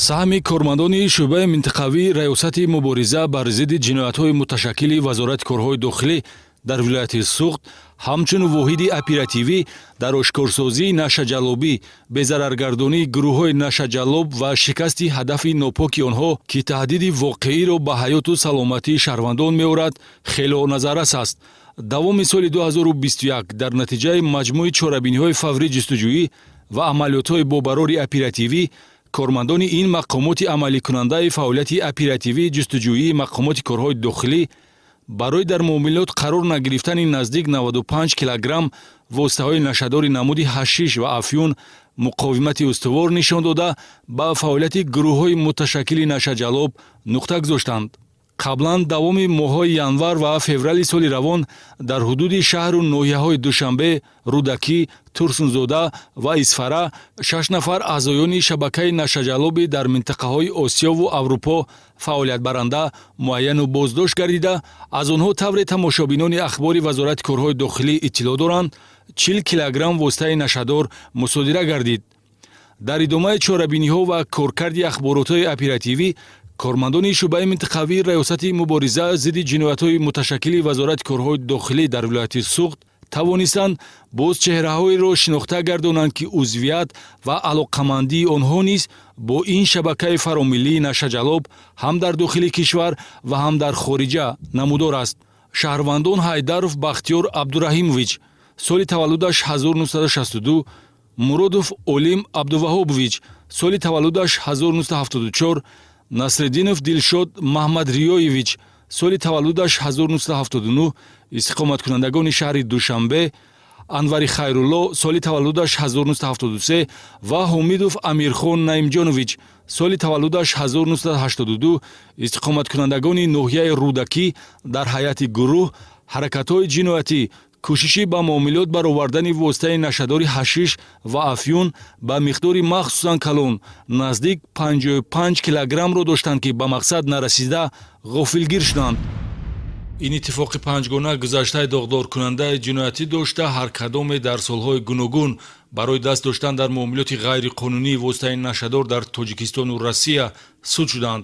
саҳми кормандони шӯъбаи минтақавии раёсати мубориза бар зидди ҷиноятҳои муташаккили вазорати корҳои дохилӣ дар вилояти Суғд ҳамчун воҳиди оперативӣ дар ошкорсозии нашаҷаллобӣ, безараргардонии гурӯҳҳои нашаҷаллоб ва шикасти ҳадафи нопоки онҳо, ки таҳдиди воқеиро ба ҳаёту саломатии шаҳрвандон меорад, хелоназаррас аст. Давоми соли 2021 дар натиҷаи маҷмӯи чорабиниҳои фаврӣ ҷустуҷӯӣ ва амалиётҳои бо барори оперативӣ, кормандони ин мақомоти амаликунандаи фаъолияти оперативии ҷустуҷӯии мақомоти корҳои дохилӣ барои дар муомилот қарор нагирифтани наздик 95 килограмм воситаҳои нашадори намуди ҳашиш ва афюн муқовимати устувор нишон дода, ба фаъолияти гурӯҳҳои муташаккили нашаҷаллоб нуқта гузоштанд. қаблан давоми моҳҳои январ ва феврали соли равон дар ҳудуди шаҳру ноҳияҳои Душанбе, Рудакӣ, Турсунзода ва Исфара 6 нафар аъзоёни шабакаи нашаҷаллобӣ дар минтақаҳои Осиёву Аврупо фаъолиятбаранда муайяну боздошт гардида, аз онҳо тавре тамошобинони ахбори вазорати корҳои дохилӣ иттилоъ доранд, 40 килограмм воситаи нашадор мусодира гардид. Дар идомаи чорабиниҳо ва коркарди ахборотҳои оперативӣ, кормандони шӯъбаи минтақавии раёсати мубориза зидди ҷиноятҳои муташаккили вазорати корҳои дохилӣ дар вилояти Суғд тавонистанд боз чеҳраҳоеро шинохта гардонанд, ки узвият ва алоқамандии онҳо низ бо ин шабакаи фаромиллии нашаҷаллоб ҳам дар дохили кишвар ва ҳам дар хориҷа намудор аст. Шаҳрвандон Ҳайдаров Бахтиёр Абдураҳимович, соли таваллудаш 1962, Муродов Олим Абдуваҳобович, соли таваллудаш 1974, Насриддинов Дилшод Маҳмадриёевич, соли таваллудаш 1979, истиқоматкунандагони шаҳри Душанбе, Анвари Хайрулло, соли таваллудаш 1973 ва Ҳомидов Амирхон Наимҷонович, соли таваллудаш 1982, истиқоматкунандагони ноҳияи Рудакӣ дар ҳайати гурӯҳ ҳаракатҳои ҷиноятӣ, кӯшиши ба муомилот баровардани воситаи нашадори ҳашиш ва афюн ба миқдори махсусан калон наздик 55 килограммро доштанд, ки ба мақсад нарасида ғофилгир шуданд. ин иттифоқи панҷгона гузаштаи доғдоркунандаи ҷиноятӣ дошта, ҳар кадоме дар солҳои гуногун барои даст доштан дар муомилоти ғайриқонунии воситаи нашадор дар Тоҷикистону Россия суд шуданд.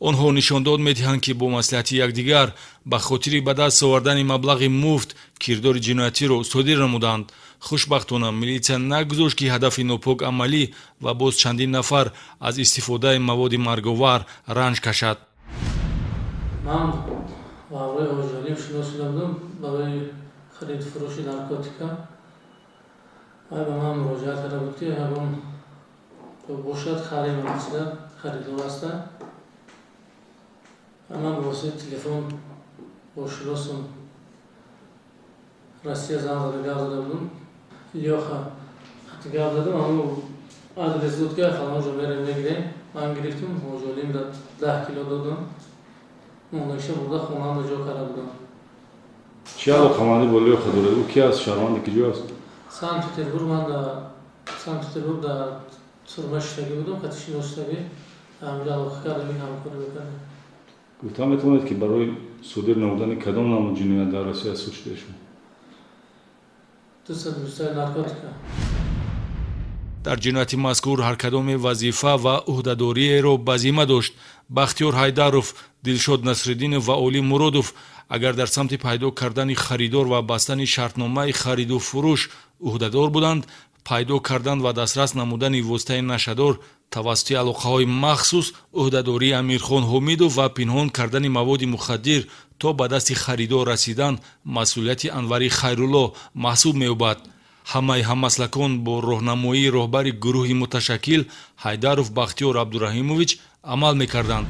онҳо нишондод медиҳанд, ки бо маслиҳати якдигар ба хотири ба даст овардани маблағи муфт кирдори ҷиноятиро содир намуданд. хушбахтона милитсия нагузошт, ки ҳадафи нопок амалӣ ва боз чандин нафар аз истифодаи маводи марговар ранҷ кашад. Барои ҳоҷалим шинос шуда будам барои харид фурӯши наркотика. Ба ман муроҷиат карда буд, ки ягон бошад харид мақсада харидор аста. Ман ба воситаи телефон бо шиносам Россия занг зада гап зада будам. Ёха хати гап задам, аммо адрес дод, ки фалонҷо мерем мегирем. Ман гирифтам, ҳоҷалим 10 кило додам. Мондаша бурда хонанда ҷо карда будам. Чӣ алоқамандӣ бо Лёха дорад? Ӯ ки аст? Шаҳрванди ки ҷо аст? Санкт-Петербург, ман дар Санкт-Петербург дар сурма шиштагӣ будам, хати шиноситагӣ. Ҳамҷо алоқа кардам, ин ҳамкорӣ мекардем. Гуфтан метавонед, ки барои содир намудани кадом намуд ҷиноят дар Россия суд шуда шуд? 220 наркотика. дар ҷинояти мазкур ҳар кадоме вазифа ва ӯҳдадориеро ба зимма дошт. Бахтиёр Ҳайдаров, Дилшод Насриддинов ва Олим Муродов агар дар самти пайдо кардани харидор ва бастани шартномаи хариду фурӯш ӯҳдадор буданд, пайдо кардан ва дастрас намудани воситаи нашадор тавассути алоқаҳои махсус, ӯҳдадории Амирхон Ҳомидов ва пинҳон кардани маводи мухаддир то ба дасти харидор расидан масъулияти Анвари Хайрулло маҳсуб меёбад. ҳамаи ҳаммаслакон бо роҳнамоии роҳбари гурӯҳи муташаккил Ҳайдаров Бахтиёр Абдураҳимович амал мекарданд.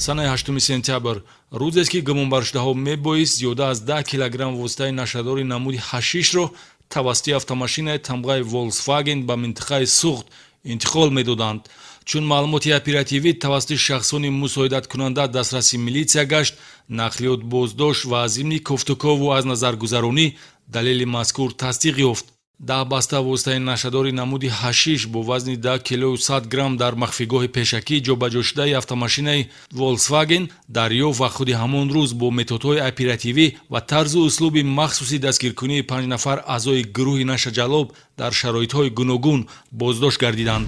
санаи 8 сентябр рӯзест, ки гумонбаршудаҳо мебоист зиёда аз 10 килограмм воситаи нашадори намуди ҳашишро тавассути автомашинаи тамғаи Volkswagen ба минтақаи Суғд интиқол медоданд. чун маълумоти оперативӣ тавассути шахсони мусоидаткунанда дастрасӣ милитсия гашт, нақлиёт боздошт ва аз зимни кофтукову аз назаргузаронӣ далели мазкур тасдиқ ёфт. 10 баста воситаи нашадори намуди ҳашиш бо вазни 10 кило 100 грамм дар махфигоҳи пешакӣ ҷобаҷошудаи автомашинаи Volkswagen дарёфт ва худи ҳамон рӯз бо методҳои оперативӣ ва тарзу услуби махсуси дастгиркунии 5 нафар аъзои гурӯҳи нашаҷаллоб дар шароитҳои гуногун боздошт гардиданд.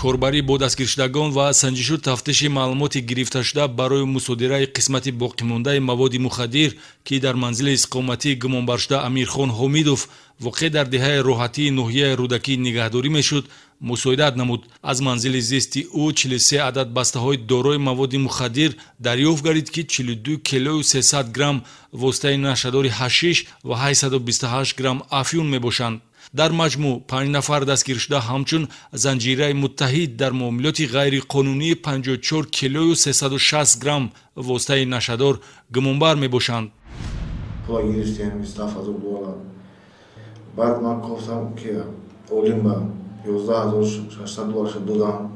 корбарӣ бо дастгиршудагон ва санҷишу тафтиши маълумоти гирифташуда барои мусодираи қисмати боқимондаи маводи мухаддир ки дар манзили иstiqоматии гумонбаршуда Амирхон Ҳомидов воқеъ дар деҳаи роҳатии ноҳияи рӯдакӣ нигаҳдорӣ мешуд, мусоидат намуд. Аз манзили зисти ӯ 43 адад бастаҳои дорои маводи мухаддир дарёфт гардид ки 42 килою 300 грамм воситаи нашадори ҳашиш ва 828 грамм афюн мебошанд. дар маҷмӯъ 5 нафар дастгиршуда ҳамчун занҷираи муттаҳид дар муомилоти ғайриқонунии 54 килою 360 грамм воситаи нашадор гумонбар мебошанд. بعد من گفتم که اولین با 11600 شد دادم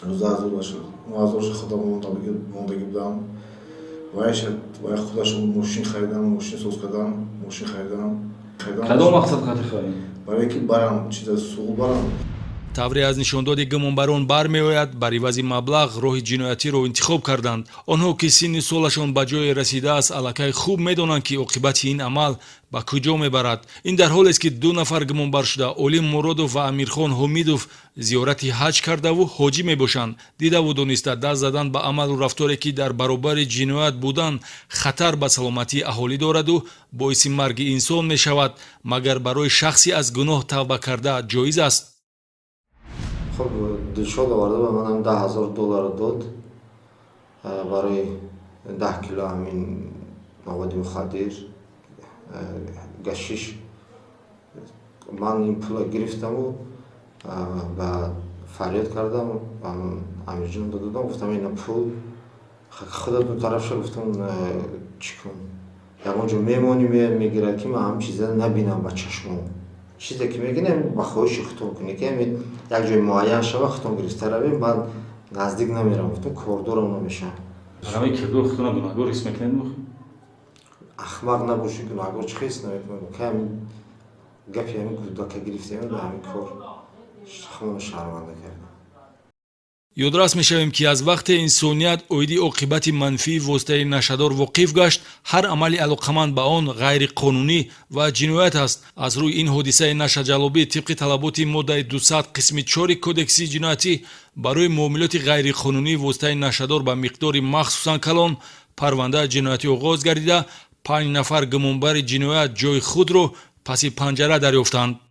12000 شد 9000 خودم موندگی بودم و خودش ماشین خریدم ماشین سوز کردم ماشین خریدم کدام مقصد خاطر خرید؟ برای اینکه برم چیز سوق برم тавре аз нишондоди гумонбарон бармеояд бар ивази маблағ роҳи ҷиноятиро интихоб карданд. онҳо ки синни солашон ба ҷое расидааст аллакай хуб медонанд ки оқибати ин амал ба куҷо мебарад. ин дар ҳолест ки ду нафар гумонбаршуда Олим Муродов ва Амирхон Ҳомидов зиёрати ҳаҷ кардаву ҳоҷӣ мебошанд. дидаву дониста даст задан ба амалу рафторе ки дар баробари ҷиноят будан хатар ба саломатии аҳолӣ дораду боиси марги инсон мешавад, магар барои шахси аз гуноҳ тавба карда ҷоиз аст. خب دلشاد آورده به منم $10,000 داد برای 10 کیلو همین مواد مخدر گشیش من این پول گرفتم و فریاد کردم و امیر جان دادم گفتم این پول خودت اون طرف شد گفتم چیکن یکانجا میمونی میگیره که من هم چیزا نبینم با چشمم چیزی که میگیم با خواهش ختم کنی که یک جای معین شوه ختم گرفته رویم من نزدیک نمیرم گفتم کوردورم نمیشم همه کردو ختم گناهگار اسم کنید میخوام احمق نباشی گناهگار چه خیست نمیکنم که همین گپی همین کودتا که گرفتیم به همین کار خودم شرمنده کردم. ёдрас мешавем ки аз вақте инсоният оиди оқибати манфии воситаи нашадор воқиф гашт ҳар амали алоқаманд ба он ғайриқонунӣ ва ҷиноят аст. аз рӯи ин ҳодисаи нашаҷалобӣ тибқи талаботи моддаи 200 қисми 4 кодекси ҷиноятӣ барои муомилоти ғайриқонунии воситаи нашадор ба миқдори махсусан калон парвандаи ҷиноятӣ оғоз гардида 5 нафар гумонбари ҷиноят ҷои худро паси панҷара дарёфтанд.